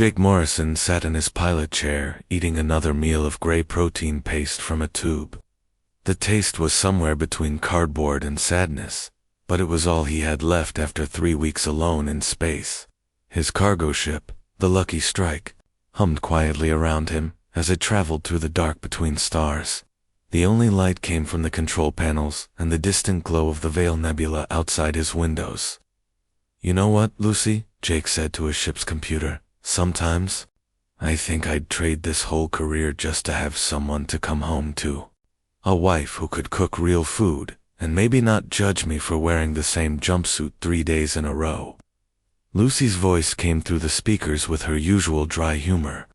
Jake Morrison sat in his pilot chair, eating another meal of gray protein paste from a tube. The taste was somewhere between cardboard and sadness, but it was all he had left after 3 weeks alone in space. His cargo ship, the Lucky Strike, hummed quietly around him as it traveled through the dark between stars. The only light came from the control panels and the distant glow of the Veil Nebula outside his windows. "You know what, Lucy?" Jake said to his ship's computer. "Sometimes, I think I'd trade this whole career just to have someone to come home to. A wife who could cook real food, and maybe not judge me for wearing the same jumpsuit 3 days in a row." Lucy's voice came through the speakers with her usual dry humor.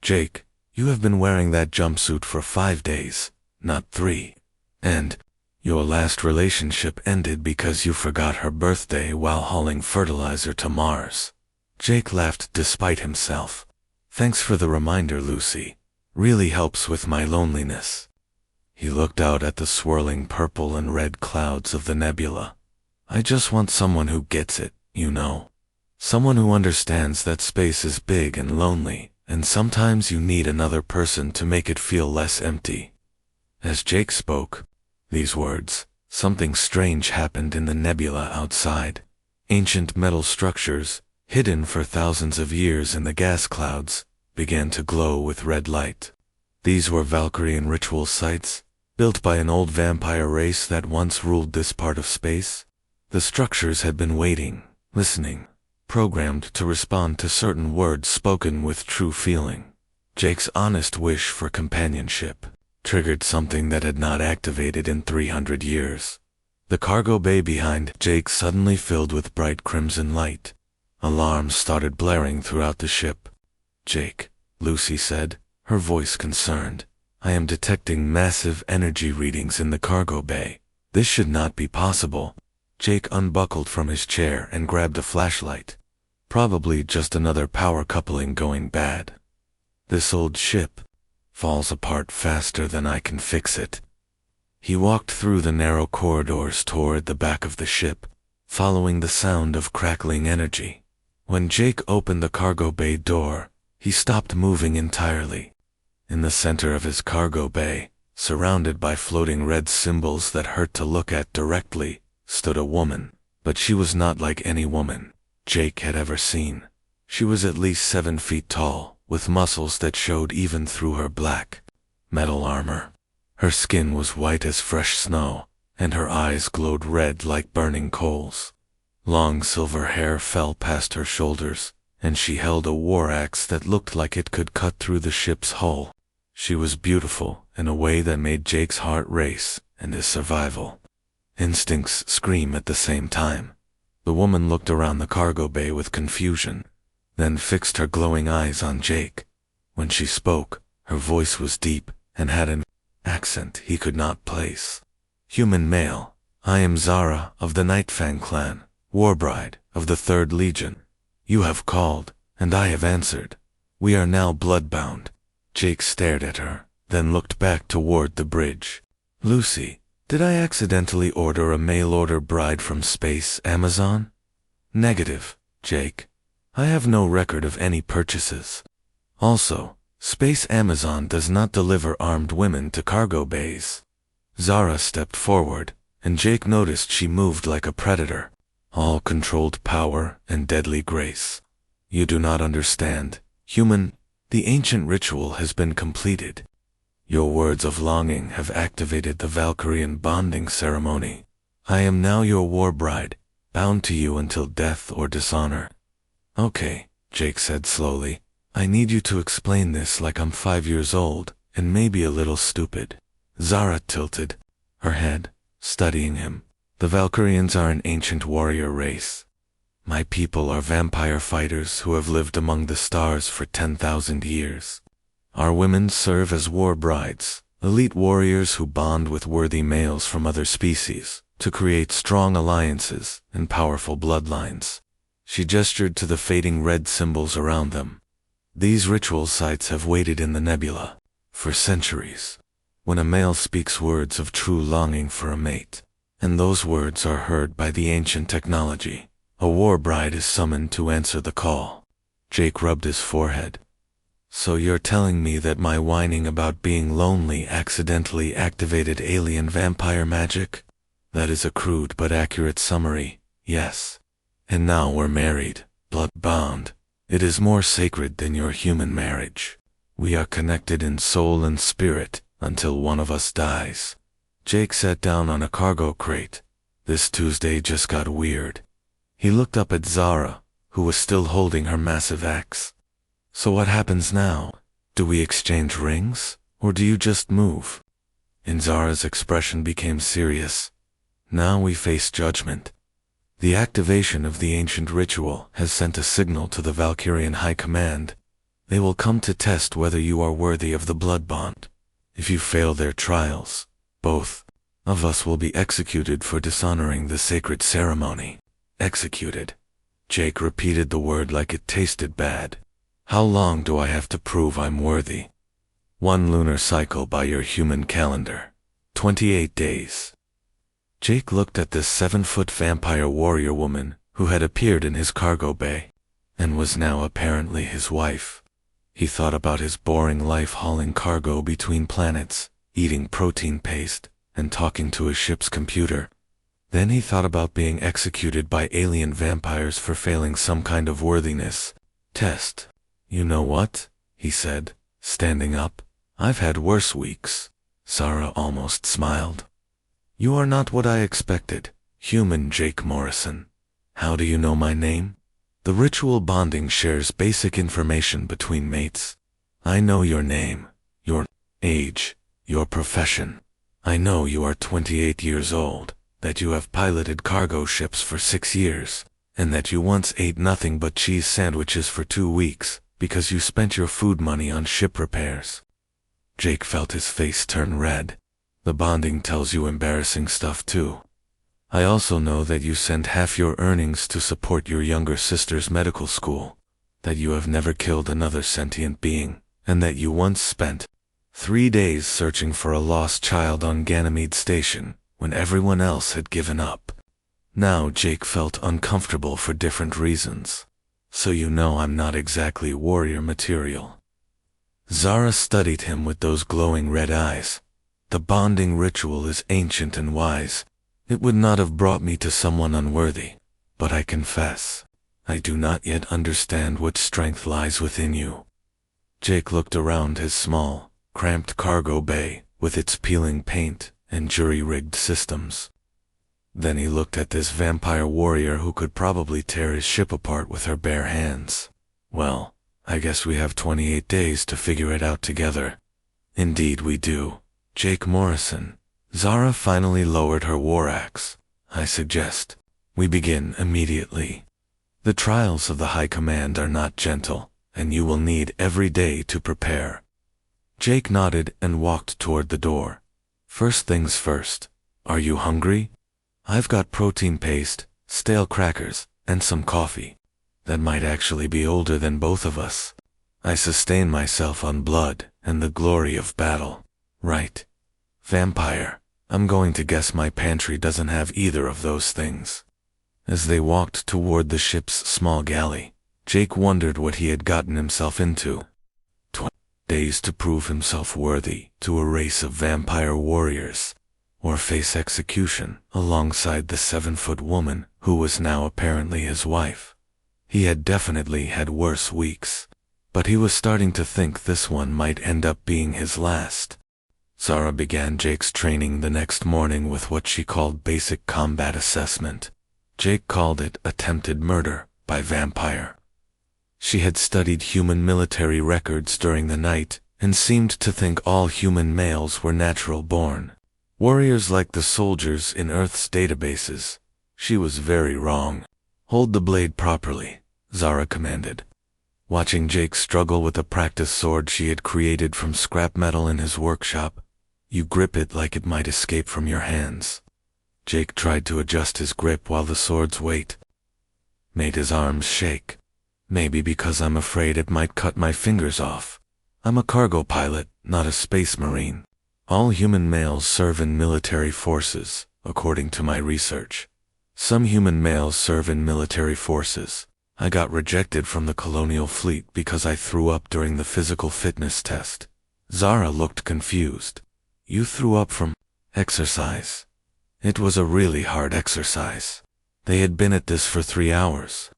"Jake, you have been wearing that jumpsuit for 5 days, not 3. And your last relationship ended because you forgot her birthday while hauling fertilizer to Mars." Jake laughed despite himself. "Thanks for the reminder, Lucy. Really helps with my loneliness." He looked out at the swirling purple and red clouds of the nebula. "I just want someone who gets it, you know. Someone who understands that space is big and lonely, and sometimes you need another person to make it feel less empty." As Jake spoke these words, something strange happened in the nebula outside. Ancient metal structures, hidden for thousands of years in the gas clouds, began to glow with red light. These were Valkyrian ritual sites, built by an old vampire race that once ruled this part of space. The structures had been waiting, listening, programmed to respond to certain words spoken with true feeling. Jake's honest wish for companionship triggered something that had not activated in 300 years. The cargo bay behind Jake suddenly filled with bright crimson light. Alarms started blaring throughout the ship. "Jake," Lucy said, her voice concerned, "I am detecting massive energy readings in the cargo bay. This should not be possible." Jake unbuckled from his chair and grabbed a flashlight. "Probably just another power coupling going bad. This old ship falls apart faster than I can fix it." He walked through the narrow corridors toward the back of the ship, following the sound of crackling energy. When Jake opened the cargo bay door, he stopped moving entirely. In the center of his cargo bay, surrounded by floating red symbols that hurt to look at directly, stood a woman. But she was not like any woman Jake had ever seen. She was at least 7 feet tall, with muscles that showed even through her black metal armor. Her skin was white as fresh snow, and her eyes glowed red like burning coals. Long silver hair fell past her shoulders, and she held a war axe that looked like it could cut through the ship's hull. She was beautiful in a way that made Jake's heart race and his survival instincts scream at the same time. The woman looked around the cargo bay with confusion, then fixed her glowing eyes on Jake. When she spoke, her voice was deep and had an accent he could not place. "Human male, I am Zara of the Nightfang clan, Warbride of the 3rd Legion. You have called, and I have answered. We are now bloodbound." Jake stared at her, then looked back toward the bridge. "Lucy, did I accidentally order a mail-order bride from Space Amazon?" "Negative, Jake. I have no record of any purchases. Also, Space Amazon does not deliver armed women to cargo bays." Zara stepped forward, and Jake noticed she moved like a predator, all controlled power and deadly grace. "You do not understand, human. The ancient ritual has been completed. Your words of longing have activated the Valkyrian bonding ceremony. I am now your war bride, bound to you until death or dishonor." "Okay," Jake said slowly. "I need you to explain this like I'm 5 years old, and maybe a little stupid." Zara tilted her head, studying him. "The Valkyrians are an ancient warrior race. My people are vampire fighters who have lived among the stars for 10,000 years. Our women serve as war brides, elite warriors who bond with worthy males from other species to create strong alliances and powerful bloodlines." She gestured to the fading red symbols around them. "These ritual sites have waited in the nebula for centuries. When a male speaks words of true longing for a mate, and those words are heard by the ancient technology, a war bride is summoned to answer the call. Jake rubbed his forehead. So you're telling me that my whining about being lonely accidentally activated alien vampire magic? That is a crude but accurate summary, yes. And now we're married, blood-bound. It is more sacred than your human marriage. We are connected in soul and spirit until one of us dies. Jake sat down on a cargo crate. This Tuesday just got weird. He looked up at Zara, who was still holding her massive axe. So what happens now? Do we exchange rings, or do you just move? And Zara's expression became serious. Now we face judgment. The activation of the ancient ritual has sent a signal to the Valkyrian High Command. They will come to test whether you are worthy of the blood bond. If you fail their trials, both of us will be executed for dishonoring the sacred ceremony. Executed. Jake repeated the word like it tasted bad. How long do I have to prove I'm worthy? 1 lunar cycle by your human calendar. 28 days. Jake looked at this 7-foot vampire warrior woman who had appeared in his cargo bay and was now apparently his wife. He thought about his boring life hauling cargo between planets, eating protein paste, and talking to his ship's computer. Then he thought about being executed by alien vampires for failing some kind of worthiness test. You know what? He said, standing up. I've had worse weeks. Zara almost smiled. You are not what I expected, human Jake Morrison. How do you know my name? The ritual bonding shares basic information between mates. I know your name, your age, your profession. I know you are 28 years old, that you have piloted cargo ships for 6 years, and that you once ate nothing but cheese sandwiches for 2 weeks, because you spent your food money on ship repairs. Jake felt his face turn red. The bonding tells you embarrassing stuff too. I also know that you send half your earnings to support your younger sister's medical school, that you have never killed another sentient being, and that you once spent 3 days searching for a lost child on Ganymede Station when everyone else had given up. Now Jake felt uncomfortable for different reasons. So you know I'm not exactly warrior material. Zara studied him with those glowing red eyes. The bonding ritual is ancient and wise. It would not have brought me to someone unworthy, but I confess, I do not yet understand what strength lies within you. Jake looked around his small, cramped cargo bay with its peeling paint and jury-rigged systems. Then he looked at this vampire warrior who could probably tear his ship apart with her bare hands. Well, I guess we have 28 days to figure it out together. Indeed we do. Jake Morrison. Zara finally lowered her war axe. I suggest we begin immediately. The trials of the High Command are not gentle, and you will need every day to prepare. Jake nodded and walked toward the door. First things first. Are you hungry? I've got protein paste, stale crackers, and some coffee. That might actually be older than both of us. I sustain myself on blood and the glory of battle. Right. Vampire. I'm going to guess my pantry doesn't have either of those things. As they walked toward the ship's small galley, Jake wondered what he had gotten himself into. 20 days to prove himself worthy to a race of vampire warriors, or face execution alongside the 7-foot woman who was now apparently his wife. He had definitely had worse weeks, but he was starting to think this one might end up being his last. Zara began Jake's training the next morning with what she called basic combat assessment. Jake called it attempted murder by vampire. She had studied human military records during the night and seemed to think all human males were natural born. Warriors like the soldiers in Earth's databases. She was very wrong. Hold the blade properly, Zara commanded. Watching Jake struggle with a practice sword she had created from scrap metal in his workshop, you grip it like it might escape from your hands. Jake tried to adjust his grip while the sword's weight made his arms shake. Maybe because I'm afraid it might cut my fingers off. I'm a cargo pilot, not a space marine. All human males serve in military forces, according to my research. Some human males serve in military forces, I got rejected from the colonial fleet because I threw up during the physical fitness test. Zara looked confused. You threw up from exercise? It was a really hard exercise. They had been at this for 3 hours.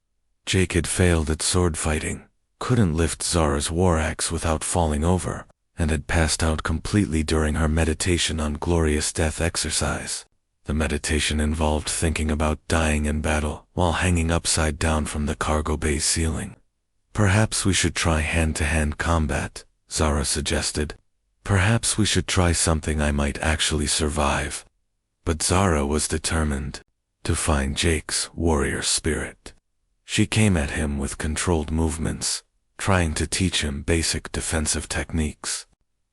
Jake had failed at sword fighting, couldn't lift Zara's war axe without falling over, and had passed out completely during her meditation on glorious death exercise. The meditation involved thinking about dying in battle while hanging upside down from the cargo bay ceiling. Perhaps we should try hand-to-hand combat, Zara suggested. Perhaps we should try something I might actually survive. But Zara was determined to find Jake's warrior spirit. She came at him with controlled movements, trying to teach him basic defensive techniques.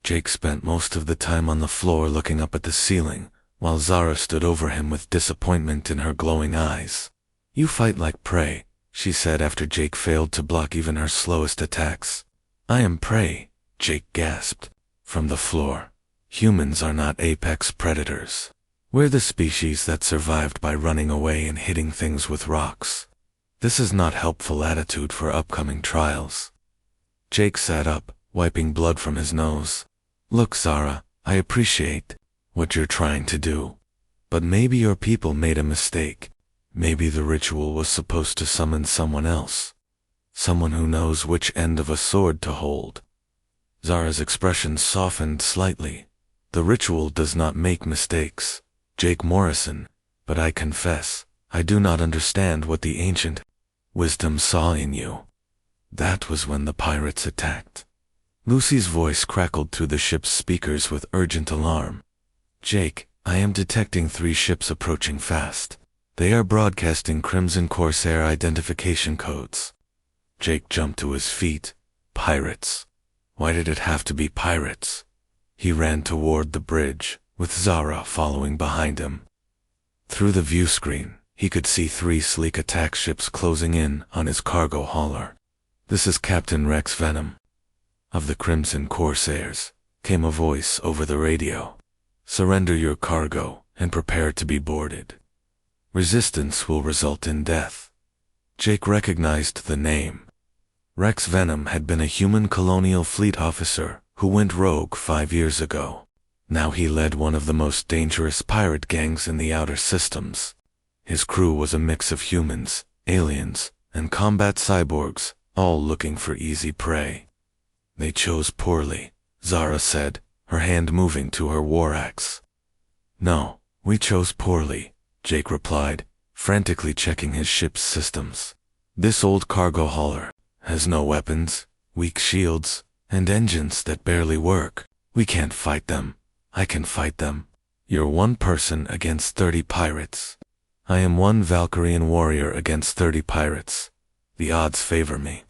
Jake spent most of the time on the floor looking up at the ceiling, while Zara stood over him with disappointment in her glowing eyes. You fight like prey, she said after Jake failed to block even her slowest attacks. I am prey, Jake gasped. From the floor. Humans are not apex predators. We're the species that survived by running away and hitting things with rocks. This is not helpful attitude for upcoming trials. Jake sat up, wiping blood from his nose. Look, Zara, I appreciate what you're trying to do. But maybe your people made a mistake. Maybe the ritual was supposed to summon someone else. Someone who knows which end of a sword to hold. Zara's expression softened slightly. The ritual does not make mistakes, Jake Morrison, but I confess, I do not understand what the ancient wisdom saw in you. That was when the pirates attacked. Lucy's voice crackled through the ship's speakers with urgent alarm. Jake, I am detecting 3 ships approaching fast. They are broadcasting Crimson Corsair identification codes. Jake jumped to his feet. Pirates. Why did it have to be pirates? He ran toward the bridge, with Zara following behind him. Through the view screen, he could see 3 sleek attack ships closing in on his cargo hauler. This is Captain Rex Venom. Of the Crimson Corsairs, came a voice over the radio. Surrender your cargo and prepare to be boarded. Resistance will result in death. Jake recognized the name. Rex Venom had been a human colonial fleet officer who went rogue 5 years ago. Now he led one of the most dangerous pirate gangs in the outer systems. His crew was a mix of humans, aliens, and combat cyborgs, all looking for easy prey. They chose poorly, Zara said, her hand moving to her war axe. No, we chose poorly, Jake replied, frantically checking his ship's systems. This old cargo hauler has no weapons, weak shields, and engines that barely work. We can't fight them. I can fight them. You're 1 person against 30 pirates. I am 1 Valkyrian warrior against 30 pirates. The odds favor me.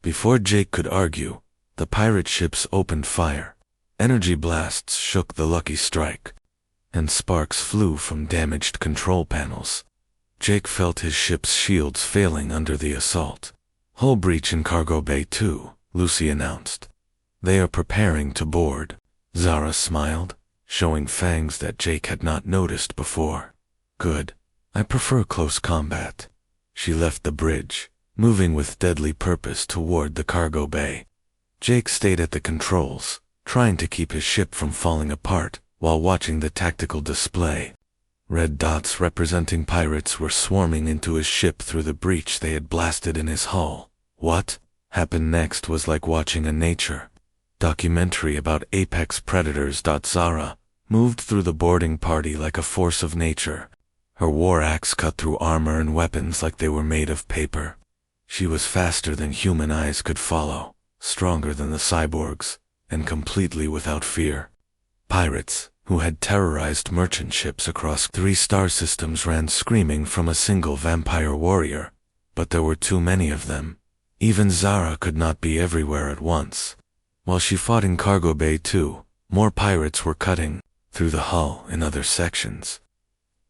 Before Jake could argue, the pirate ships opened fire. Energy blasts shook the Lucky Strike, and sparks flew from damaged control panels. Jake felt his ship's shields failing under the assault. Hull breach in Cargo Bay 2, Lucy announced. They are preparing to board. Zara smiled, showing fangs that Jake had not noticed before. Good. I prefer close combat. She left the bridge, moving with deadly purpose toward the cargo bay. Jake stayed at the controls, trying to keep his ship from falling apart while watching the tactical display. Red dots representing pirates were swarming into his ship through the breach they had blasted in his hull. What happened next was like watching a nature documentary about apex predators. Zara moved through the boarding party like a force of nature. Her war axe cut through armor and weapons like they were made of paper. She was faster than human eyes could follow, stronger than the cyborgs, and completely without fear. Pirates, who had terrorized merchant ships across 3 star systems, ran screaming from a single vampire warrior, but there were too many of them. Even Zara could not be everywhere at once. While she fought in Cargo Bay 2, more pirates were cutting through the hull in other sections.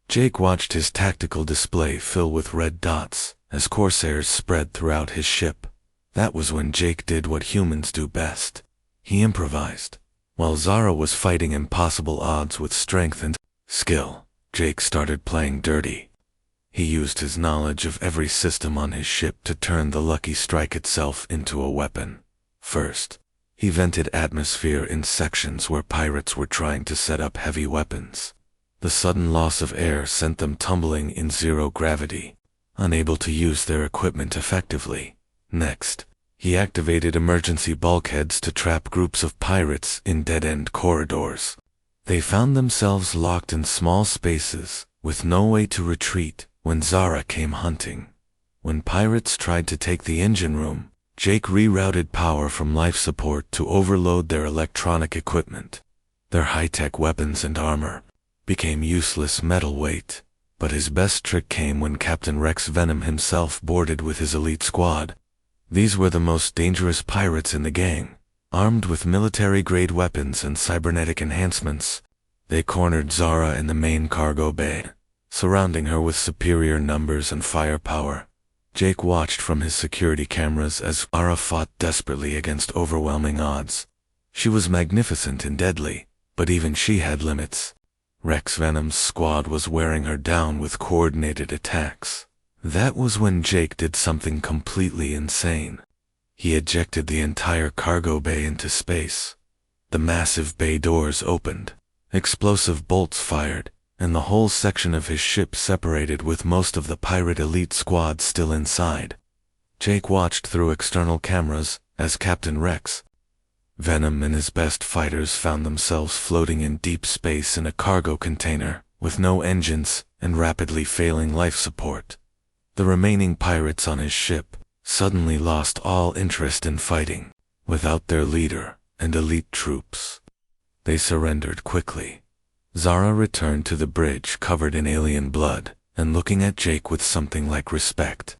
Jake watched his tactical display fill with red dots as corsairs spread throughout his ship. That was when Jake did what humans do best. He improvised. While Zara was fighting impossible odds with strength and skill, Jake started playing dirty. He used his knowledge of every system on his ship to turn the lucky strike itself into a weapon. First, he vented atmosphere in sections where pirates were trying to set up heavy weapons. The sudden loss of air sent them tumbling in zero gravity, unable to use their equipment effectively. Next, he activated emergency bulkheads to trap groups of pirates in dead-end corridors. They found themselves locked in small spaces, with no way to retreat, when Zara came hunting. When pirates tried to take the engine room, Jake rerouted power from life support to overload their electronic equipment. Their high-tech weapons and armor became useless metal weight, but his best trick came when Captain Rex Venom himself boarded with his elite squad. These were the most dangerous pirates in the gang, armed with military-grade weapons and cybernetic enhancements. They cornered Zara in the main cargo bay, surrounding her with superior numbers and firepower. Jake watched from his security cameras as Zara fought desperately against overwhelming odds. She was magnificent and deadly, but even she had limits. Rex Venom's squad was wearing her down with coordinated attacks. That was when Jake did something completely insane. He ejected the entire cargo bay into space. The massive bay doors opened, explosive bolts fired, and the whole section of his ship separated with most of the pirate elite squad still inside. Jake watched through external cameras as Captain Rex Venom and his best fighters found themselves floating in deep space in a cargo container, with no engines and rapidly failing life support. The remaining pirates on his ship suddenly lost all interest in fighting. Without their leader and elite troops, they surrendered quickly. Zara returned to the bridge covered in alien blood, and looking at Jake with something like respect.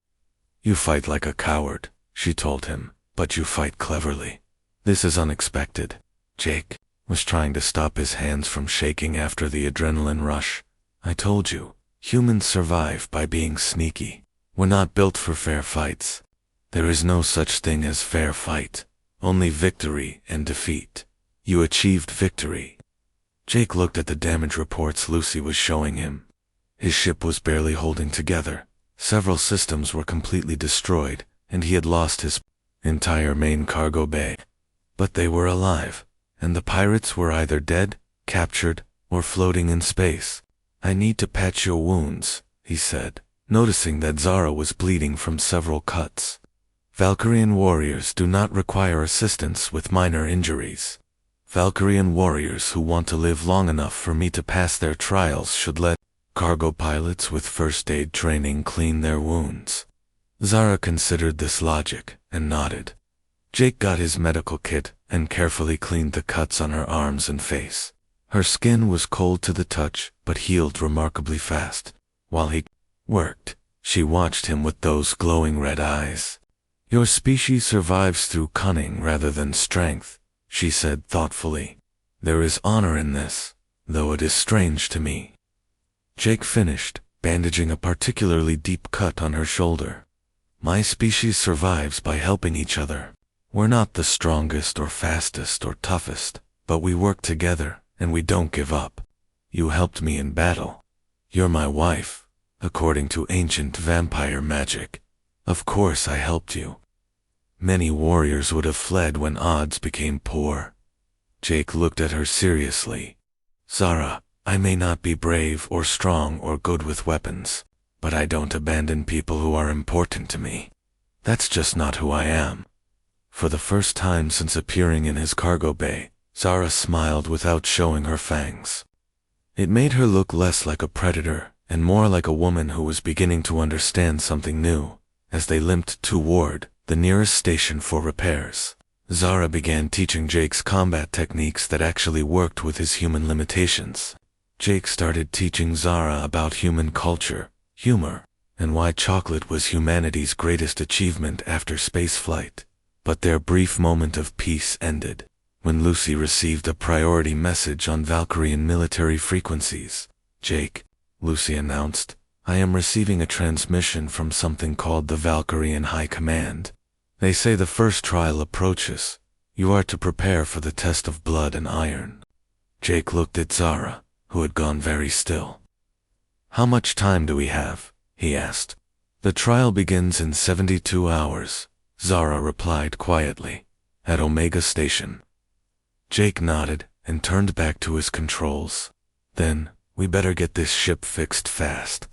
"You fight like a coward," she told him, "but you fight cleverly." "This is unexpected." Jake was trying to stop his hands from shaking after the adrenaline rush. "I told you, humans survive by being sneaky. We're not built for fair fights. There is no such thing as fair fight, only victory and defeat. You achieved victory." Jake looked at the damage reports Lucy was showing him. His ship was barely holding together. Several systems were completely destroyed, and he had lost his entire main cargo bay. But they were alive, and the pirates were either dead, captured, or floating in space. "I need to patch your wounds," he said, noticing that Zara was bleeding from several cuts. "Valkyrian warriors do not require assistance with minor injuries. Valkyrian warriors who want to live long enough for me to pass their trials should let cargo pilots with first aid training clean their wounds." Zara considered this logic and nodded. Jake got his medical kit and carefully cleaned the cuts on her arms and face. Her skin was cold to the touch, but healed remarkably fast. While he worked, she watched him with those glowing red eyes. "Your species survives through cunning rather than strength," she said thoughtfully. "There is honor in this, though it is strange to me." Jake finished, bandaging a particularly deep cut on her shoulder. "My species survives by helping each other. We're not the strongest or fastest or toughest, but we work together, and we don't give up. You helped me in battle. You're my wife, according to ancient vampire magic. Of course I helped you. Many warriors would have fled when odds became poor." Jake looked at her seriously. "Zara, I may not be brave or strong or good with weapons, but I don't abandon people who are important to me. That's just not who I am." For the first time since appearing in his cargo bay, Zara smiled without showing her fangs. It made her look less like a predator and more like a woman who was beginning to understand something new. As they limped toward the nearest station for repairs, Zara began teaching Jake's combat techniques that actually worked with his human limitations. Jake started teaching Zara about human culture, humor, and why chocolate was humanity's greatest achievement after spaceflight. But their brief moment of peace ended when Lucy received a priority message on Valkyrian military frequencies. "Jake," Lucy announced, "I am receiving a transmission from something called the Valkyrian High Command. They say the first trial approaches. You are to prepare for the test of blood and iron." Jake looked at Zara, who had gone very still. "How much time do we have?" he asked. The trial begins in 72 hours, Zara replied quietly, at Omega Station. Jake nodded and turned back to his controls. Then, we better get this ship fixed fast.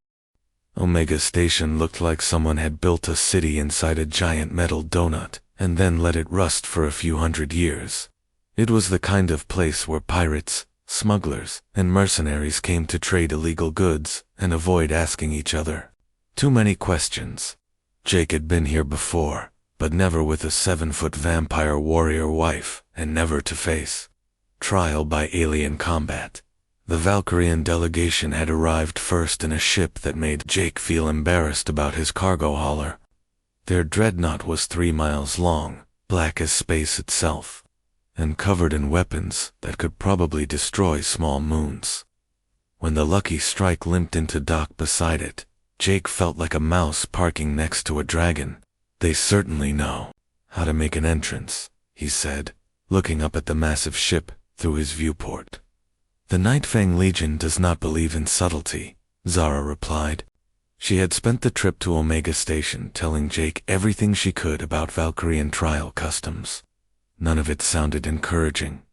Omega Station looked like someone had built a city inside a giant metal donut, and then let it rust for a few hundred years. It was the kind of place where pirates, smugglers, and mercenaries came to trade illegal goods and avoid asking each other too many questions. Jake had been here before, but never with a 7-foot vampire warrior wife, and never to face trial by alien combat. The Valkyrian delegation had arrived first in a ship that made Jake feel embarrassed about his cargo hauler. Their dreadnought was 3 miles long, black as space itself, and covered in weapons that could probably destroy small moons. When the Lucky Strike limped into dock beside it, Jake felt like a mouse parking next to a dragon. They certainly know how to make an entrance, he said, looking up at the massive ship through his viewport. The Nightfang Legion does not believe in subtlety, Zara replied. She had spent the trip to Omega Station telling Jake everything she could about Valkyrian trial customs. None of it sounded encouraging.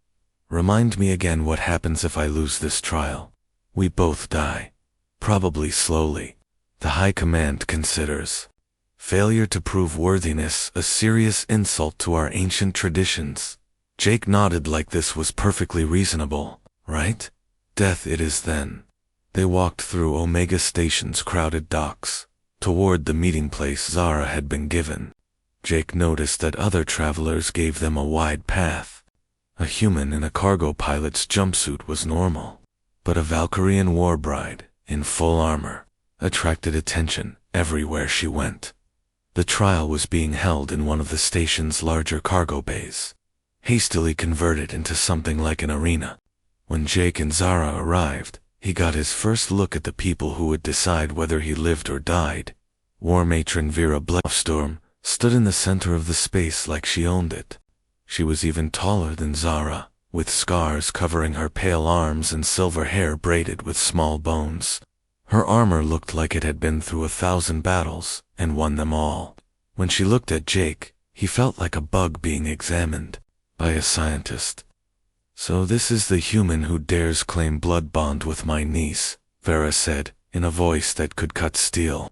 Remind me again what happens if I lose this trial. We both die. Probably slowly. The High Command considers failure to prove worthiness a serious insult to our ancient traditions. Jake nodded like this was perfectly reasonable, right? Death it is then. They walked through Omega Station's crowded docks, toward the meeting place Zara had been given. Jake noticed that other travelers gave them a wide path. A human in a cargo pilot's jumpsuit was normal, but a Valkyrian Warbride, in full armor, attracted attention everywhere she went. The trial was being held in one of the station's larger cargo bays, hastily converted into something like an arena. When Jake and Zara arrived, he got his first look at the people who would decide whether he lived or died. War Matron Vera Bluffstorm stood in the center of the space like she owned it. She was even taller than Zara, with scars covering her pale arms and silver hair braided with small bones. Her armor looked like it had been through 1,000 battles and won them all. When she looked at Jake, he felt like a bug being examined by a scientist. So this is the human who dares claim blood bond with my niece, Vera said, in a voice that could cut steel.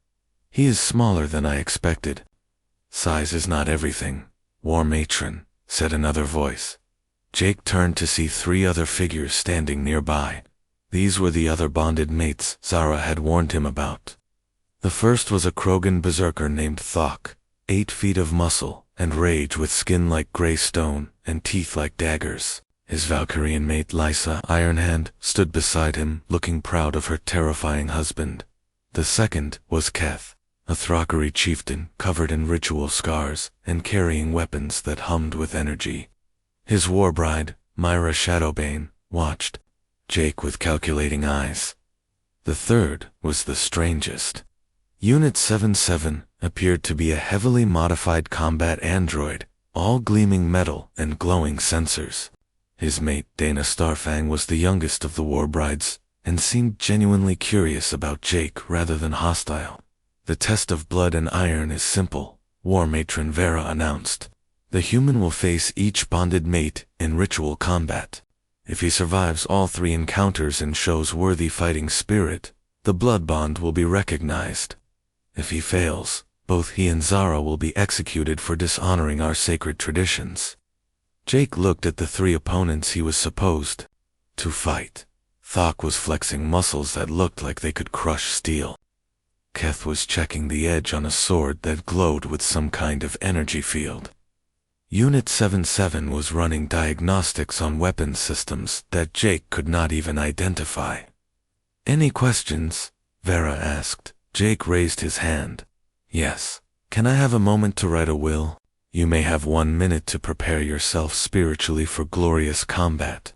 He is smaller than I expected. Size is not everything, War Matron, said another voice. Jake turned to see 3 other figures standing nearby. These were the other bonded mates Zara had warned him about. The first was a Krogan berserker named Thok, 8 feet of muscle and rage with skin like gray stone and teeth like daggers. His Valkyrian mate Lysa Ironhand stood beside him, looking proud of her terrifying husband. The second was Keth, a Thrakari chieftain covered in ritual scars and carrying weapons that hummed with energy. His warbride, Myra Shadowbane, watched Jake with calculating eyes. The third was the strangest. Unit 77 appeared to be a heavily modified combat android, all gleaming metal and glowing sensors. His mate, Dana Starfang, was the youngest of the Warbrides, and seemed genuinely curious about Jake rather than hostile. The test of blood and iron is simple, War Matron Vera announced. The human will face each bonded mate in ritual combat. If he survives all 3 encounters and shows worthy fighting spirit, the blood bond will be recognized. If he fails, both he and Zara will be executed for dishonoring our sacred traditions. Jake looked at the 3 opponents he was supposed to fight. Thok was flexing muscles that looked like they could crush steel. Keth was checking the edge on a sword that glowed with some kind of energy field. Unit 77 was running diagnostics on weapon systems that Jake could not even identify. Any questions? Vera asked. Jake raised his hand. Yes. Can I have a moment to write a will? You may have 1 minute to prepare yourself spiritually for glorious combat.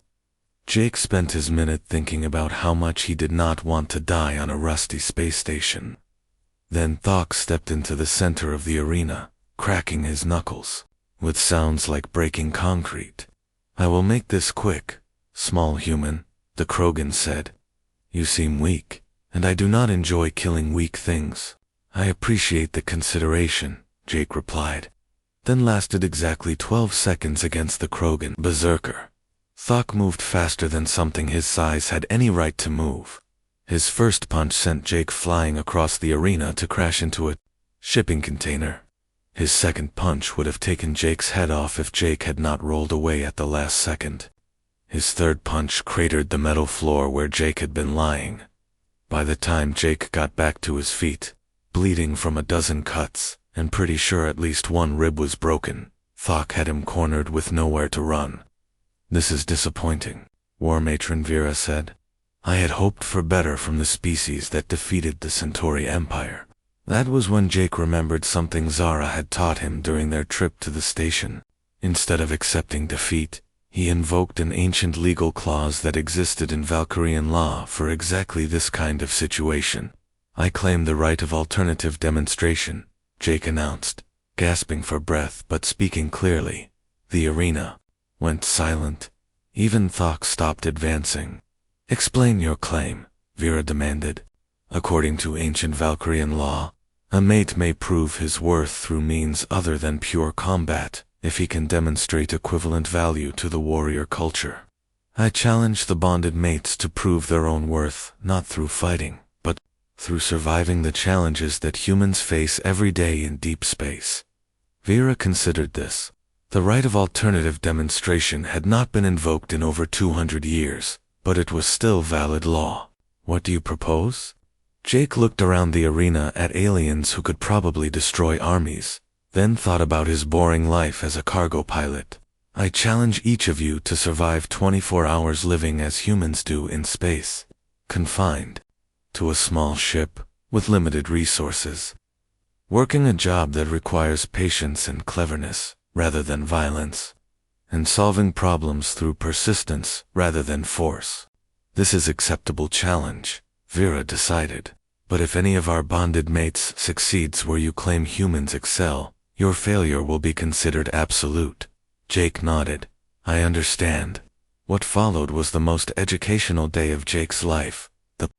Jake spent his minute thinking about how much he did not want to die on a rusty space station. Then Thok stepped into the center of the arena, cracking his knuckles, with sounds like breaking concrete. I will make this quick, small human, the Krogan said. You seem weak, and I do not enjoy killing weak things. I appreciate the consideration, Jake replied, then lasted exactly 12 seconds against the Krogan berserker. Thok moved faster than something his size had any right to move. His first punch sent Jake flying across the arena to crash into a shipping container. His second punch would have taken Jake's head off if Jake had not rolled away at the last second. His third punch cratered the metal floor where Jake had been lying. By the time Jake got back to his feet, bleeding from a dozen cuts, and pretty sure at least one rib was broken, Thok had him cornered with nowhere to run. "This is disappointing," War Matron Vera said. "I had hoped for better from the species that defeated the Centauri Empire." That was when Jake remembered something Zara had taught him during their trip to the station. Instead of accepting defeat, he invoked an ancient legal clause that existed in Valkyrian law for exactly this kind of situation. "I claim the right of alternative demonstration," Jake announced, gasping for breath but speaking clearly. The arena went silent. Even Thok stopped advancing. "Explain your claim," Vera demanded. "According to ancient Valkyrian law, a mate may prove his worth through means other than pure combat if he can demonstrate equivalent value to the warrior culture. I challenge the bonded mates to prove their own worth, not through fighting, but through surviving the challenges that humans face every day in deep space." Vera considered this. The right of alternative demonstration had not been invoked in over 200 years, but it was still valid law. "What do you propose?" Jake looked around the arena at aliens who could probably destroy armies, then thought about his boring life as a cargo pilot. "I challenge each of you to survive 24 hours living as humans do in space, confined to a small ship with limited resources, working a job that requires patience and cleverness rather than violence, and solving problems through persistence rather than force. This is acceptable challenge," Vera decided. "But if any of our bonded mates succeeds where you claim humans excel, your failure will be considered absolute." Jake nodded. "I understand." What followed was the most educational day of Jake's life. The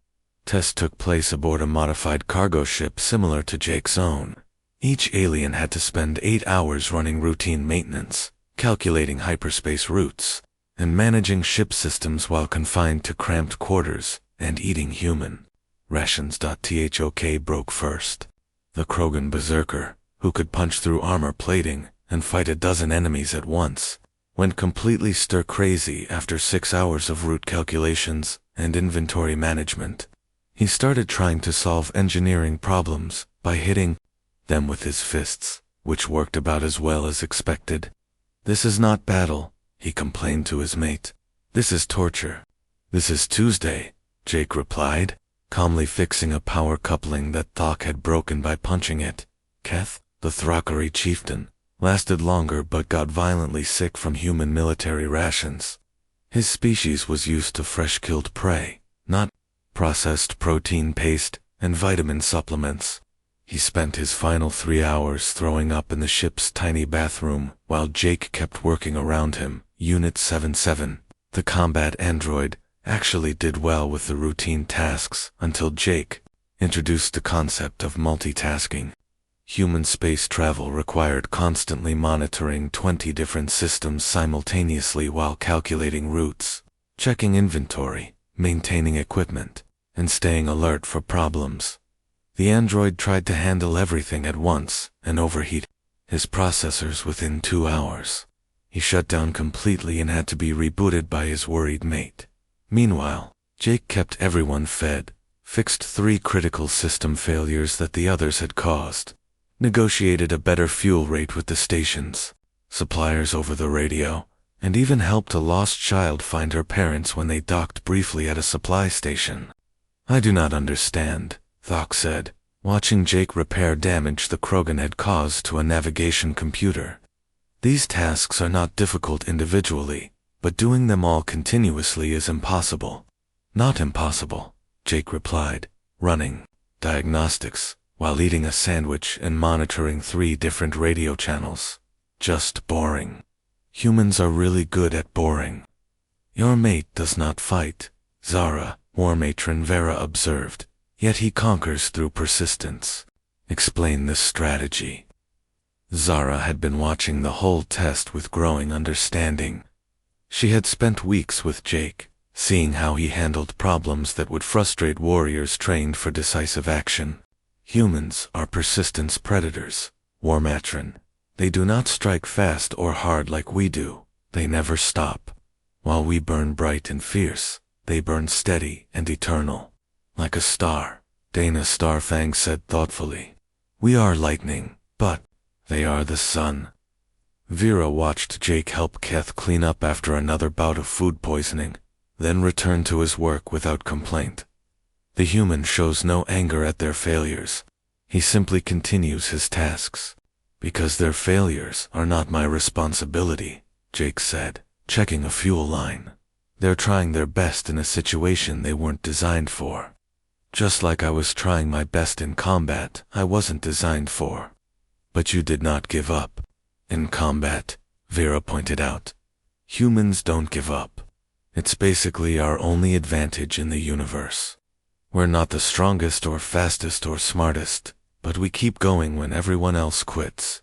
test took place aboard a modified cargo ship similar to Jake's own. Each alien had to spend 8 hours running routine maintenance, calculating hyperspace routes, and managing ship systems while confined to cramped quarters and eating human rations. Thok broke first. The Krogan berserker, who could punch through armor plating and fight a dozen enemies at once, went completely stir-crazy after 6 hours of route calculations and inventory management. He started trying to solve engineering problems by hitting them with his fists, which worked about as well as expected. "This is not battle," he complained to his mate. "This is torture." "This is Tuesday," Jake replied, calmly fixing a power coupling that Thok had broken by punching it. Keth, the Thrakari chieftain, lasted longer but got violently sick from human military rations. His species was used to fresh-killed prey, not processed protein paste and vitamin supplements. He spent his final 3 hours throwing up in the ship's tiny bathroom while Jake kept working around him. Unit 77, the combat android, actually did well with the routine tasks until Jake introduced the concept of multitasking. Human space travel required constantly monitoring 20 different systems simultaneously while calculating routes, checking inventory, maintaining equipment, and staying alert for problems. The android tried to handle everything at once and overheat his processors within 2 hours. He shut down completely and had to be rebooted by his worried mate. Meanwhile, Jake kept everyone fed, fixed 3 critical system failures that the others had caused, negotiated a better fuel rate with the stations, suppliers over the radio, and even helped a lost child find her parents when they docked briefly at a supply station. "I do not understand," Thok said, watching Jake repair damage the Krogan had caused to a navigation computer. "These tasks are not difficult individually, but doing them all continuously is impossible." "Not impossible," Jake replied, running diagnostics while eating a sandwich and monitoring 3 different radio channels. "Just boring. Humans are really good at boring." "Your mate does not fight," Zara, War Matron Vera observed. Yet he conquers through persistence. Explain this strategy. Zara had been watching the whole test with growing understanding. She had spent weeks with Jake, seeing how he handled problems that would frustrate warriors trained for decisive action. Humans are persistence predators, Warmatron. They do not strike fast or hard like we do. They never stop. While we burn bright and fierce, they burn steady and eternal. Like a star, Dana Starfang said thoughtfully. We are lightning, but they are the sun. Vera watched Jake help Keth clean up after another bout of food poisoning, then returned to his work without complaint. The human shows no anger at their failures. He simply continues his tasks. Because their failures are not my responsibility, Jake said, checking a fuel line. They're trying their best in a situation they weren't designed for. Just like I was trying my best in combat I wasn't designed for. But you did not give up. In combat, Vera pointed out, humans don't give up. It's basically our only advantage in the universe. We're not the strongest or fastest or smartest, but we keep going when everyone else quits.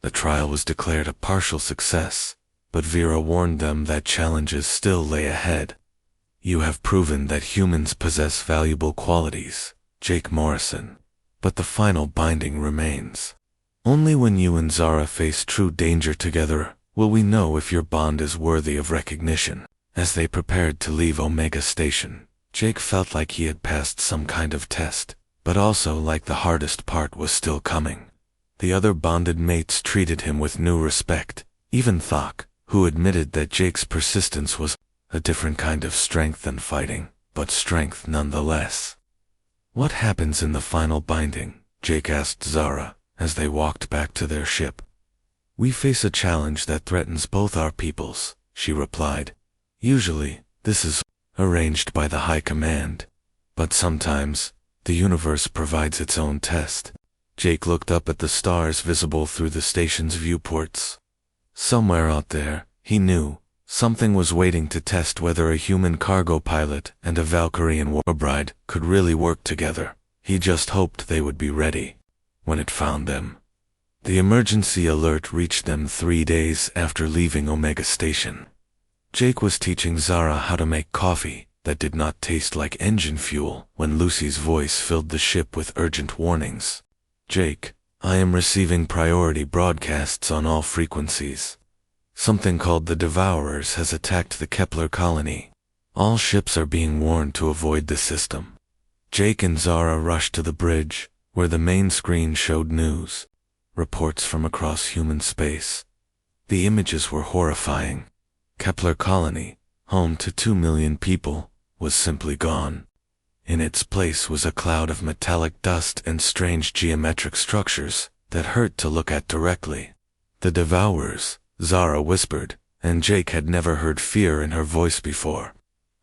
The trial was declared a partial success, but Vera warned them that challenges still lay ahead. You have proven that humans possess valuable qualities, Jake Morrison, but the final binding remains. Only when you and Zara face true danger together will we know if your bond is worthy of recognition. As they prepared to leave Omega Station, Jake felt like he had passed some kind of test, but also like the hardest part was still coming. The other bonded mates treated him with new respect, even Thok, who admitted that Jake's persistence was a different kind of strength than fighting, but strength nonetheless. What happens in the final binding? Jake asked Zara, as they walked back to their ship. We face a challenge that threatens both our peoples, she replied. Usually, this is arranged by the High Command, but sometimes, the universe provides its own test. Jake looked up at the stars visible through the station's viewports. Somewhere out there, he knew, something was waiting to test whether a human cargo pilot and a Valkyrian Warbride could really work together. He just hoped they would be ready when it found them. The emergency alert reached them 3 days after leaving Omega Station. Jake was teaching Zara how to make coffee that did not taste like engine fuel when Lucy's voice filled the ship with urgent warnings. Jake, I am receiving priority broadcasts on all frequencies. Something called the Devourers has attacked the Kepler colony. All ships are being warned to avoid the system. Jake and Zara rushed to the bridge, where the main screen showed news, reports from across human space. The images were horrifying. Kepler colony, home to 2 million people, was simply gone. In its place was a cloud of metallic dust and strange geometric structures that hurt to look at directly. The Devourers, Zara whispered, and Jake had never heard fear in her voice before.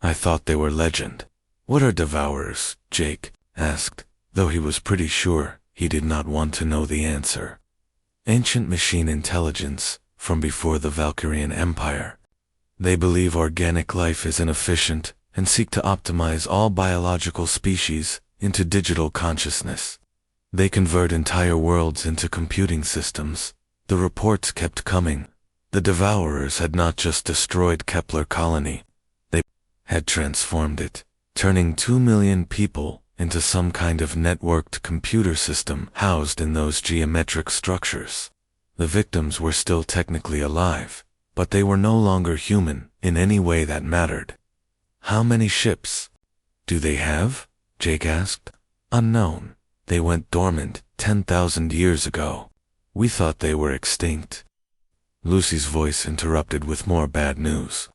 I thought they were legend. What are Devourers? Jake asked, though he was pretty sure he did not want to know the answer. Ancient machine intelligence, from before the Valkyrian Empire. They believe organic life is inefficient and seek to optimize all biological species into digital consciousness. They convert entire worlds into computing systems. The reports kept coming. The Devourers had not just destroyed Kepler colony. They had transformed it, turning 2 million people into some kind of networked computer system housed in those geometric structures. The victims were still technically alive, but they were no longer human in any way that mattered. How many ships do they have? Jake asked. Unknown. They went dormant 10,000 years ago. We thought they were extinct. Lucy's voice interrupted with more bad news.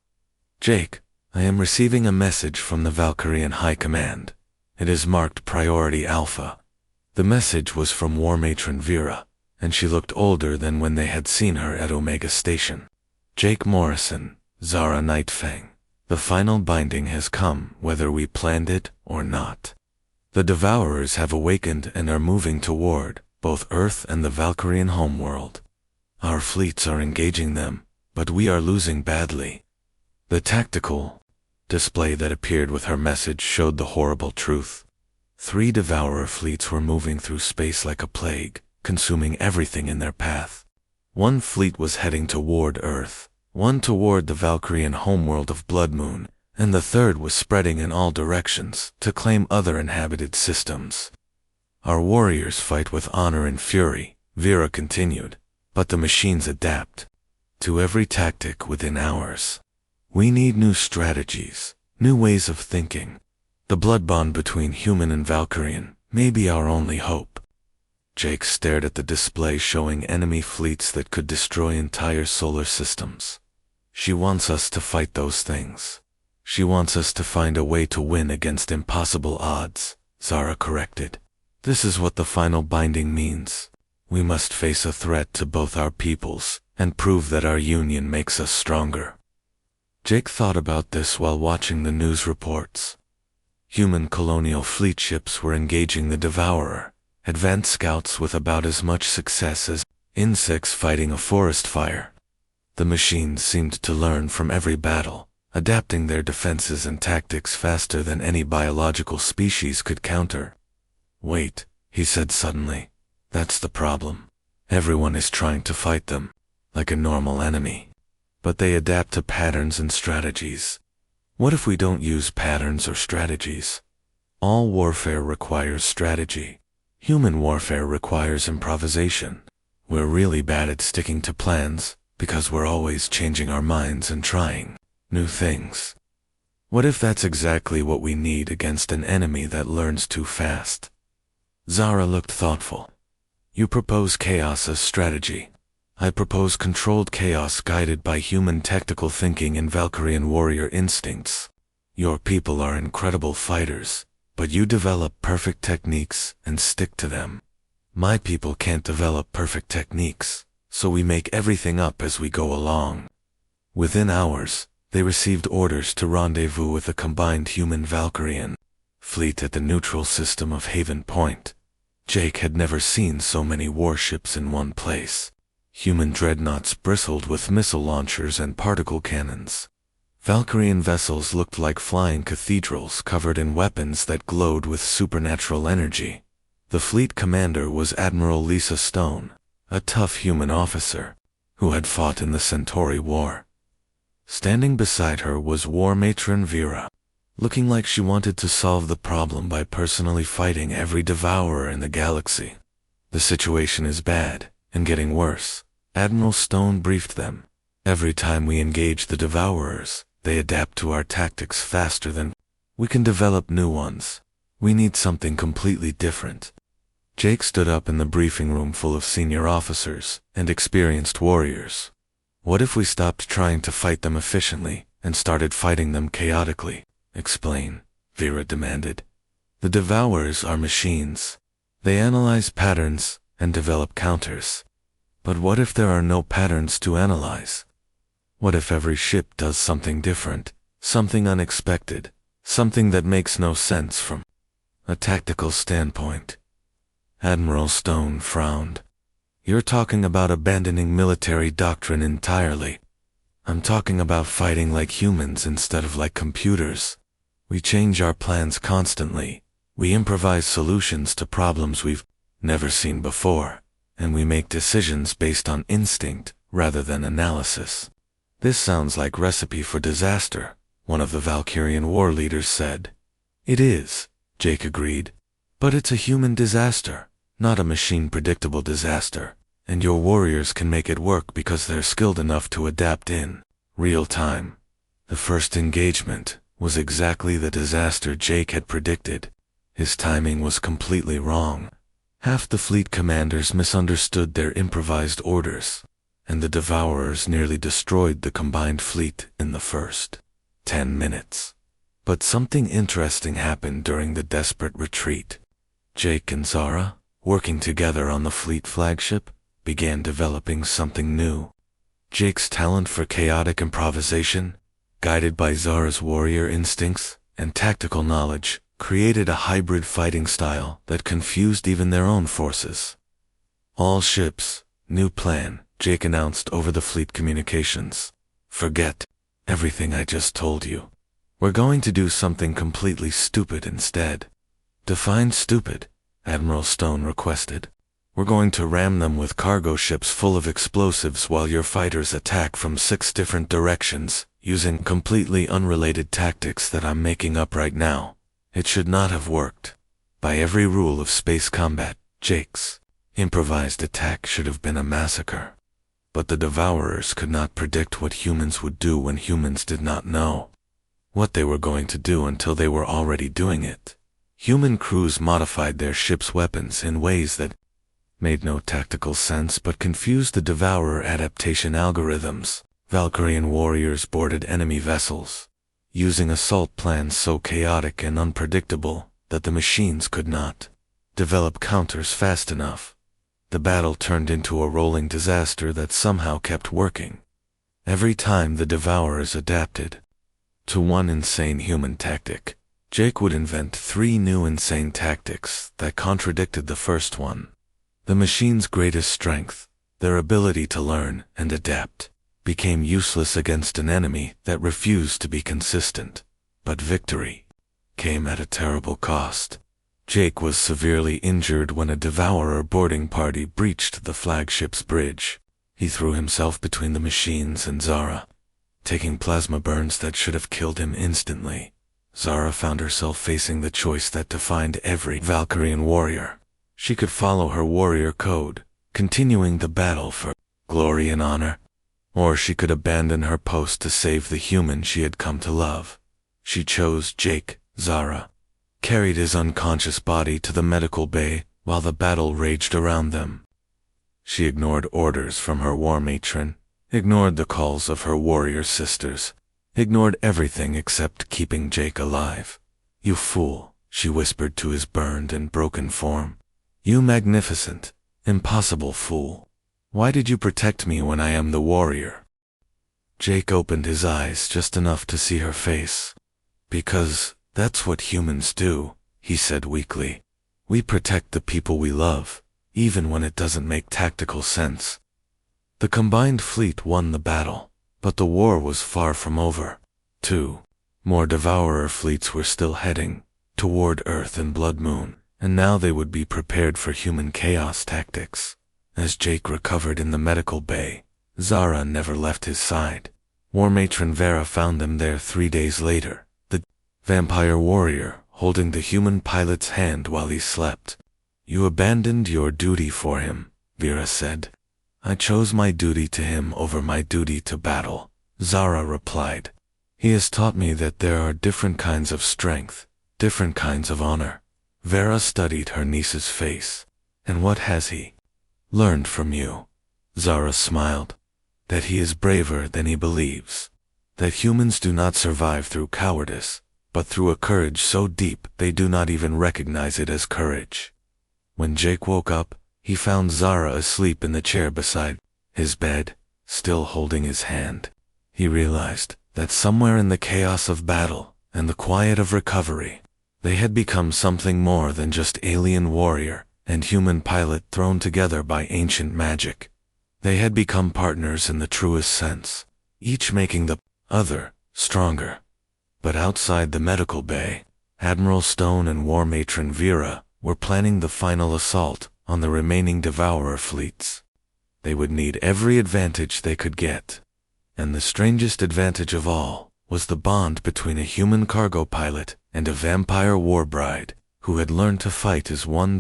Jake, I am receiving a message from the Valkyrian High Command. It is marked Priority Alpha. The message was from War Matron Vera, and she looked older than when they had seen her at Omega Station. Jake Morrison, Zara Nightfang. The final binding has come whether we planned it or not. The Devourers have awakened and are moving toward both Earth and the Valkyrian homeworld. Our fleets are engaging them, but we are losing badly. The tactical display that appeared with her message showed the horrible truth. 3 devourer fleets were moving through space like a plague, consuming everything in their path. 1 fleet was heading toward Earth, 1 toward the Valkyrian homeworld of Blood Moon, and the 3rd was spreading in all directions to claim other inhabited systems. Our warriors fight with honor and fury, Vera continued, but the machines adapt to every tactic within hours. We need new strategies, new ways of thinking. The blood bond between human and Valkyrian may be our only hope. Jake stared at the display showing enemy fleets that could destroy entire solar systems. She wants us to fight those things. She wants us to find a way to win against impossible odds, Zara corrected. This is what the final binding means. We must face a threat to both our peoples and prove that our union makes us stronger. Jake thought about this while watching the news reports. Human colonial fleet ships were engaging the Devourer, advanced scouts with about as much success as insects fighting a forest fire. The machines seemed to learn from every battle, adapting their defenses and tactics faster than any biological species could counter. Wait, he said suddenly. That's the problem. Everyone is trying to fight them, like a normal enemy. But they adapt to patterns and strategies. What if we don't use patterns or strategies? All warfare requires strategy. Human warfare requires improvisation. We're really bad at sticking to plans, because we're always changing our minds and trying new things. What if that's exactly what we need against an enemy that learns too fast? Zara looked thoughtful. You propose chaos as strategy. I propose controlled chaos guided by human tactical thinking and Valkyrian warrior instincts. Your people are incredible fighters, but you develop perfect techniques and stick to them. My people can't develop perfect techniques, so we make everything up as we go along. Within hours, they received orders to rendezvous with a combined human-Valkyrian fleet at the neutral system of Haven Point. Jake had never seen so many warships in one place. Human dreadnoughts bristled with missile launchers and particle cannons. Valkyrian vessels looked like flying cathedrals covered in weapons that glowed with supernatural energy. The fleet commander was Admiral Lisa Stone, a tough human officer, who had fought in the Centauri War. Standing beside her was War Matron Vera, looking like she wanted to solve the problem by personally fighting every devourer in the galaxy. The situation is bad, and getting worse, Admiral Stone briefed them. Every time we engage the devourers, they adapt to our tactics faster than we can develop new ones. We need something completely different. Jake stood up in the briefing room full of senior officers and experienced warriors. What if we stopped trying to fight them efficiently and started fighting them chaotically? Explain, Vera demanded. The devourers are machines. They analyze patterns and develop counters. But what if there are no patterns to analyze? What if every ship does something different, something unexpected, something that makes no sense from a tactical standpoint? Admiral Stone frowned. You're talking about abandoning military doctrine entirely. I'm talking about fighting like humans instead of like computers. We change our plans constantly. We improvise solutions to problems we've never seen before, and we make decisions based on instinct rather than analysis. This sounds like recipe for disaster, one of the Valkyrian war leaders said. It is, Jake agreed. But it's a human disaster, not a machine-predictable disaster, and your warriors can make it work because they're skilled enough to adapt in real time. The first engagement was exactly the disaster Jake had predicted. His timing was completely wrong. Half the fleet commanders misunderstood their improvised orders, and the Devourers nearly destroyed the combined fleet in the first 10 minutes. But something interesting happened during the desperate retreat. Jake and Zara, working together on the fleet flagship, began developing something new. Jake's talent for chaotic improvisation, guided by Zara's warrior instincts and tactical knowledge, created a hybrid fighting style that confused even their own forces. All ships, new plan, Jake announced over the fleet communications. Forget everything I just told you. We're going to do something completely stupid instead. Define stupid, Admiral Stone requested. We're going to ram them with cargo ships full of explosives while your fighters attack from 6 different directions, using completely unrelated tactics that I'm making up right now. It should not have worked. By every rule of space combat, Jake's improvised attack should have been a massacre. But the Devourers could not predict what humans would do when humans did not know what they were going to do until they were already doing it. Human crews modified their ships' weapons in ways that made no tactical sense but confused the Devourer adaptation algorithms. Valkyrian warriors boarded enemy vessels, using assault plans so chaotic and unpredictable that the machines could not develop counters fast enough. The battle turned into a rolling disaster that somehow kept working. Every time the Devourers adapted to one insane human tactic, Jake would invent 3 new insane tactics that contradicted the first one. The machine's greatest strength, their ability to learn and adapt, became useless against an enemy that refused to be consistent. But victory came at a terrible cost. Jake was severely injured when a Devourer boarding party breached the flagship's bridge. He threw himself between the machines and Zara, taking plasma burns that should have killed him instantly. Zara found herself facing the choice that defined every Valkyrian warrior. She could follow her warrior code, continuing the battle for glory and honor, or she could abandon her post to save the human she had come to love. She chose Jake. Zara carried his unconscious body to the medical bay while the battle raged around them. She ignored orders from her war matron, ignored the calls of her warrior sisters, ignored everything except keeping Jake alive. "You fool," she whispered to his burned and broken form. "You magnificent, impossible fool. Why did you protect me when I am the warrior?" Jake opened his eyes just enough to see her face. "Because that's what humans do," he said weakly. "We protect the people we love, even when it doesn't make tactical sense." The combined fleet won the battle, but the war was far from over. 2 more Devourer fleets were still heading toward Earth and Blood Moon, and now they would be prepared for human chaos tactics. As Jake recovered in the medical bay, Zara never left his side. War Matron Vera found them there 3 days later, the vampire warrior holding the human pilot's hand while he slept. "You abandoned your duty for him," Vera said. "I chose my duty to him over my duty to battle," Zara replied. "He has taught me that there are different kinds of strength, different kinds of honor." Vera studied her niece's face. "And what has he learned from you?" Zara smiled. "That he is braver than he believes. That humans do not survive through cowardice, but through a courage so deep they do not even recognize it as courage." When Jake woke up, he found Zara asleep in the chair beside his bed, still holding his hand. He realized that somewhere in the chaos of battle and the quiet of recovery, they had become something more than just alien warrior and human pilot thrown together by ancient magic. They had become partners in the truest sense, each making the other stronger. But outside the medical bay, Admiral Stone and War Matron Vera were planning the final assault on the remaining Devourer fleets. They would need every advantage they could get. And the strangest advantage of all was the bond between a human cargo pilot and a vampire warbride who had learned to fight as one.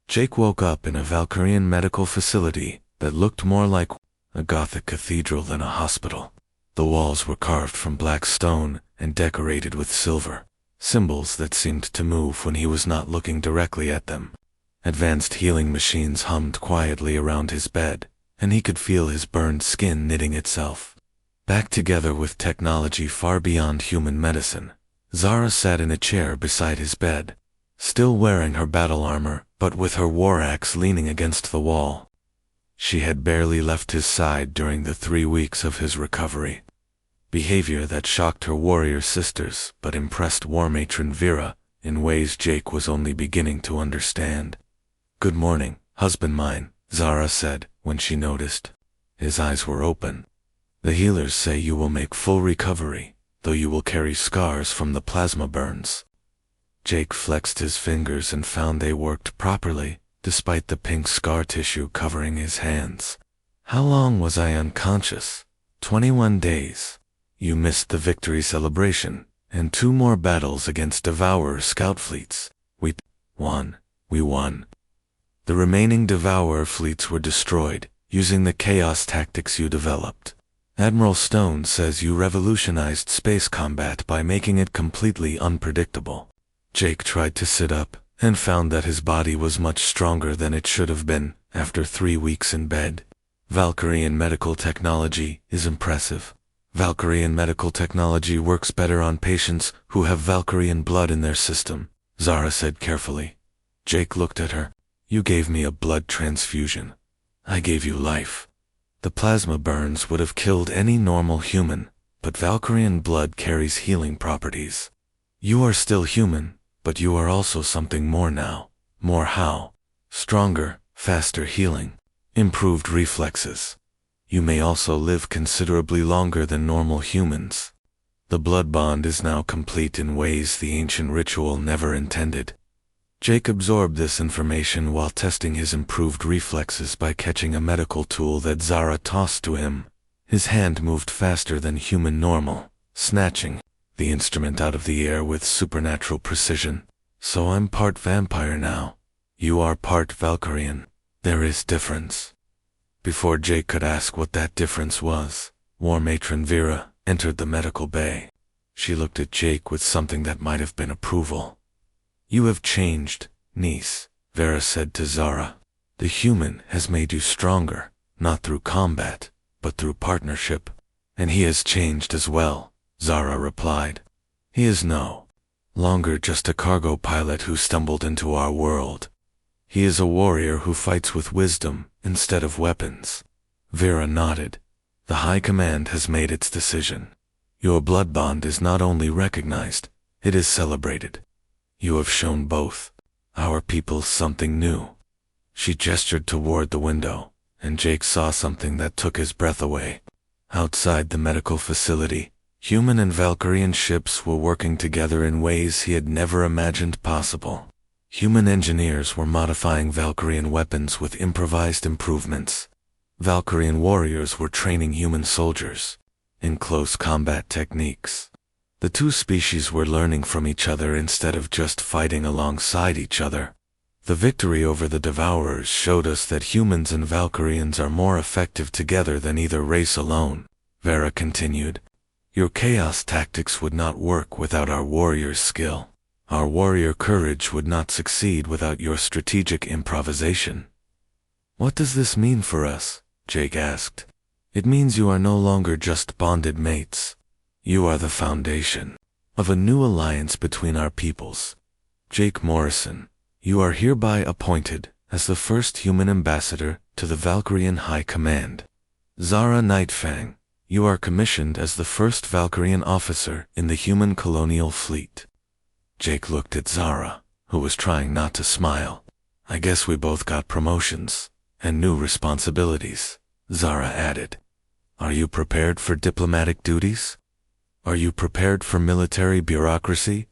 Jake woke up in a Valkyrian medical facility that looked more like a Gothic cathedral than a hospital. The walls were carved from black stone and decorated with silver, symbols that seemed to move when he was not looking directly at them. Advanced healing machines hummed quietly around his bed, and he could feel his burned skin knitting itself back together with technology far beyond human medicine. Zara sat in a chair beside his bed, still wearing her battle armor, but with her war axe leaning against the wall. She had barely left his side during the 3 weeks of his recovery. Behavior that shocked her warrior sisters but impressed War Matron Vera in ways Jake was only beginning to understand. "Good morning, husband mine," Zara said when she noticed. His eyes were open. "The healers say you will make full recovery, though you will carry scars from the plasma burns." Jake flexed his fingers and found they worked properly, despite the pink scar tissue covering his hands. How long was I unconscious? 21 days. You missed the victory celebration, and 2 more battles against Devourer scout fleets. We won. The remaining Devourer fleets were destroyed, using the chaos tactics you developed. Admiral Stone says you revolutionized space combat by making it completely unpredictable. Jake tried to sit up, and found that his body was much stronger than it should have been after 3 weeks in bed. Valkyrian medical technology is impressive. Valkyrian medical technology works better on patients who have Valkyrian blood in their system, Zara said carefully. Jake looked at her. You gave me a blood transfusion. I gave you life. The plasma burns would have killed any normal human, but Valkyrian blood carries healing properties. You are still human, but you are also something more now. More how? Stronger, faster healing, improved reflexes. You may also live considerably longer than normal humans. The blood bond is now complete in ways the ancient ritual never intended. Jake absorbed this information while testing his improved reflexes by catching a medical tool that Zara tossed to him. His hand moved faster than human normal, snatching the instrument out of the air with supernatural precision. So I'm part vampire now. You are part Valkyrian. There is difference. Before Jake could ask what that difference was, War Matron Vera entered the medical bay. She looked at Jake with something that might have been approval. You have changed, niece, Vera said to Zara. The human has made you stronger, not through combat, but through partnership. And he has changed as well, Zara replied. He is no longer just a cargo pilot who stumbled into our world. He is a warrior who fights with wisdom instead of weapons. Vera nodded. The High Command has made its decision. Your blood bond is not only recognized, it is celebrated. You have shown both our people something new. She gestured toward the window, and Jake saw something that took his breath away. Outside the medical facility, human and Valkyrian ships were working together in ways he had never imagined possible. Human engineers were modifying Valkyrian weapons with improvised improvements. Valkyrian warriors were training human soldiers in close combat techniques. The two species were learning from each other instead of just fighting alongside each other. The victory over the Devourers showed us that humans and Valkyrians are more effective together than either race alone, Vera continued. Your chaos tactics would not work without our warriors' skill. Our warrior courage would not succeed without your strategic improvisation. What does this mean for us? Jake asked. It means you are no longer just bonded mates. You are the foundation of a new alliance between our peoples. Jake Morrison, you are hereby appointed as the first human ambassador to the Valkyrian High Command. Zara Nightfang, you are commissioned as the first Valkyrian officer in the human colonial fleet. Jake looked at Zara, who was trying not to smile. I guess we both got promotions and new responsibilities, Zara added. Are you prepared for diplomatic duties? Are you prepared for military bureaucracy?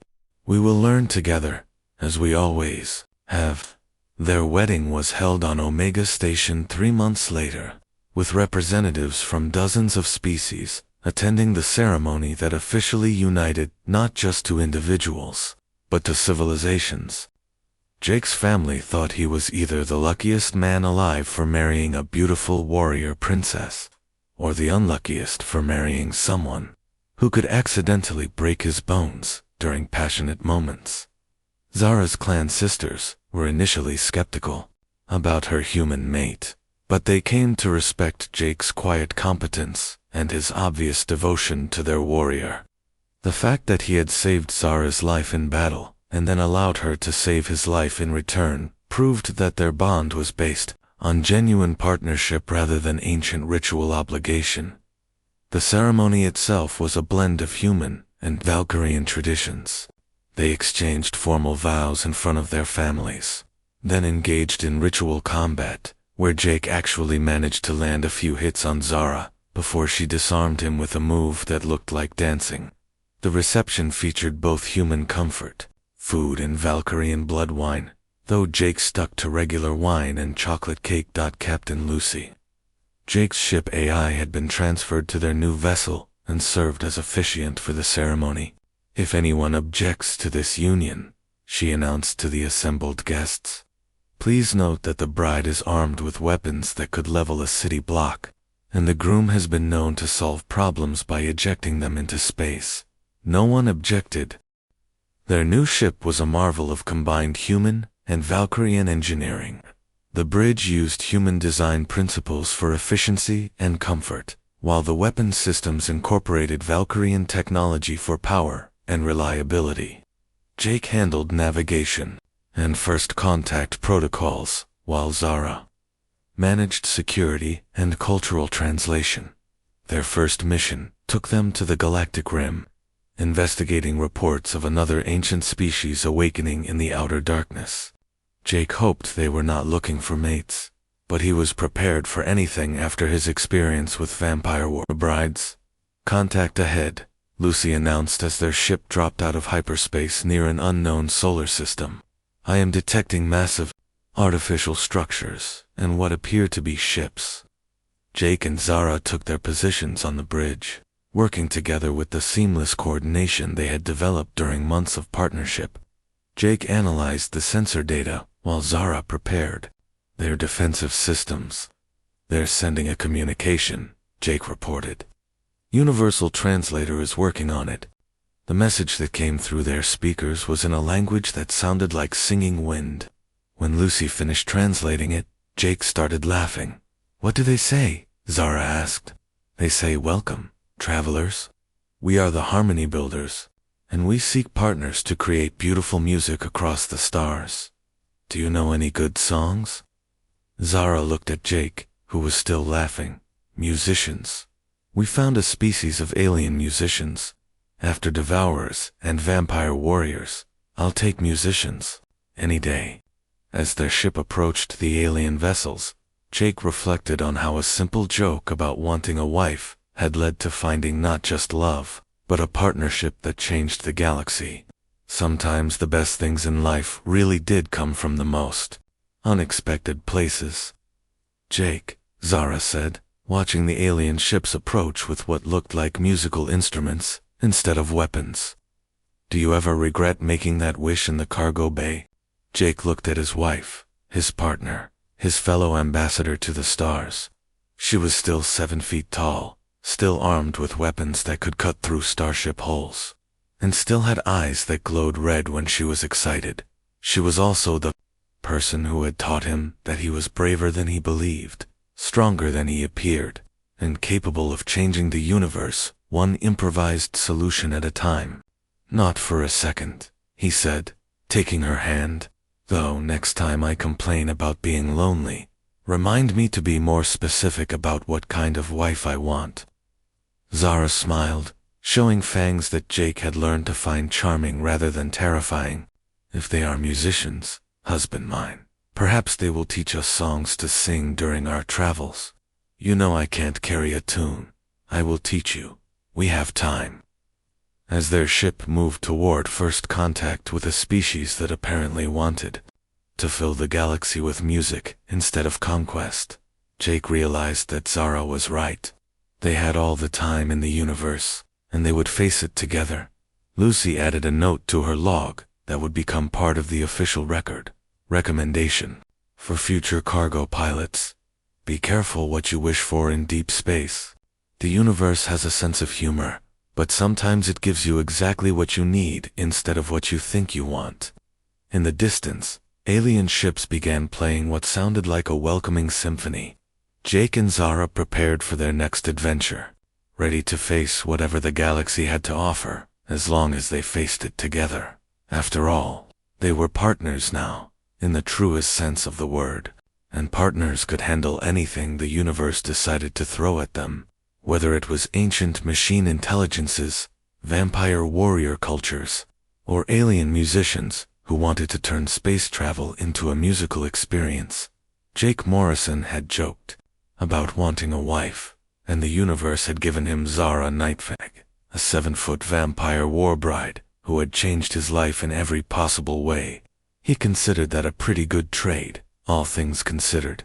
We will learn together, as we always have. Their wedding was held on Omega Station 3 months later, with representatives from dozens of species attending the ceremony that officially united not just two individuals, but to civilizations. Jake's family thought he was either the luckiest man alive for marrying a beautiful warrior princess, or the unluckiest for marrying someone who could accidentally break his bones during passionate moments. Zara's clan sisters were initially skeptical about her human mate, but they came to respect Jake's quiet competence and his obvious devotion to their warrior. The fact that he had saved Zara's life in battle and then allowed her to save his life in return proved that their bond was based on genuine partnership rather than ancient ritual obligation. The ceremony itself was a blend of human and Valkyrian traditions. They exchanged formal vows in front of their families, then engaged in ritual combat, where Jake actually managed to land a few hits on Zara before she disarmed him with a move that looked like dancing. The reception featured both human comfort, food and Valkyrian blood wine, though Jake stuck to regular wine and chocolate cake. Captain Lucy. Jake's ship AI had been transferred to their new vessel and served as officiant for the ceremony. If anyone objects to this union, she announced to the assembled guests, please note that the bride is armed with weapons that could level a city block, and the groom has been known to solve problems by ejecting them into space. No one objected. Their new ship was a marvel of combined human and Valkyrian engineering. The bridge used human design principles for efficiency and comfort, while the weapon systems incorporated Valkyrian technology for power and reliability. Jake handled navigation and first contact protocols, while Zara managed security and cultural translation. Their first mission took them to the Galactic Rim, investigating reports of another ancient species awakening in the outer darkness. Jake hoped they were not looking for mates, but he was prepared for anything after his experience with vampire warbrides. Contact ahead, Lucy announced as their ship dropped out of hyperspace near an unknown solar system. I am detecting massive artificial structures and what appear to be ships. Jake and Zara took their positions on the bridge, working together with the seamless coordination they had developed during months of partnership. Jake analyzed the sensor data while Zara prepared their defensive systems. They're sending a communication, Jake reported. Universal Translator is working on it. The message that came through their speakers was in a language that sounded like singing wind. When Lucy finished translating it, Jake started laughing. What do they say? Zara asked. They say, welcome, travelers. We are the Harmony Builders, and we seek partners to create beautiful music across the stars. Do you know any good songs? Zara looked at Jake, who was still laughing. Musicians. We found a species of alien musicians. After devourers and vampire warriors, I'll take musicians any day. As their ship approached the alien vessels, Jake reflected on how a simple joke about wanting a wife had led to finding not just love, but a partnership that changed the galaxy. Sometimes the best things in life really did come from the most unexpected places. Jake, Zara said, watching the alien ships approach with what looked like musical instruments instead of weapons. Do you ever regret making that wish in the cargo bay? Jake looked at his wife, his partner, his fellow ambassador to the stars. She was still 7 feet tall, still armed with weapons that could cut through starship hulls, and still had eyes that glowed red when she was excited. She was also the person who had taught him that he was braver than he believed, stronger than he appeared, and capable of changing the universe one improvised solution at a time. Not for a second, he said, taking her hand. Though next time I complain about being lonely, remind me to be more specific about what kind of wife I want. Zara smiled, showing fangs that Jake had learned to find charming rather than terrifying. If they are musicians, husband mine, perhaps they will teach us songs to sing during our travels. You know I can't carry a tune. I will teach you. We have time. As their ship moved toward first contact with a species that apparently wanted to fill the galaxy with music instead of conquest, Jake realized that Zara was right. They had all the time in the universe, and they would face it together. Lucy added a note to her log that would become part of the official record. Recommendation for future cargo pilots. Be careful what you wish for in deep space. The universe has a sense of humor, but sometimes it gives you exactly what you need instead of what you think you want. In the distance, alien ships began playing what sounded like a welcoming symphony. Jake and Zara prepared for their next adventure, ready to face whatever the galaxy had to offer, as long as they faced it together. After all, they were partners now, in the truest sense of the word, and partners could handle anything the universe decided to throw at them. Whether it was ancient machine intelligences, vampire warrior cultures, or alien musicians who wanted to turn space travel into a musical experience. Jake Morrison had joked about wanting a wife, and the universe had given him Zara Nightfang, a 7-foot vampire warbride who had changed his life in every possible way. He considered that a pretty good trade, all things considered.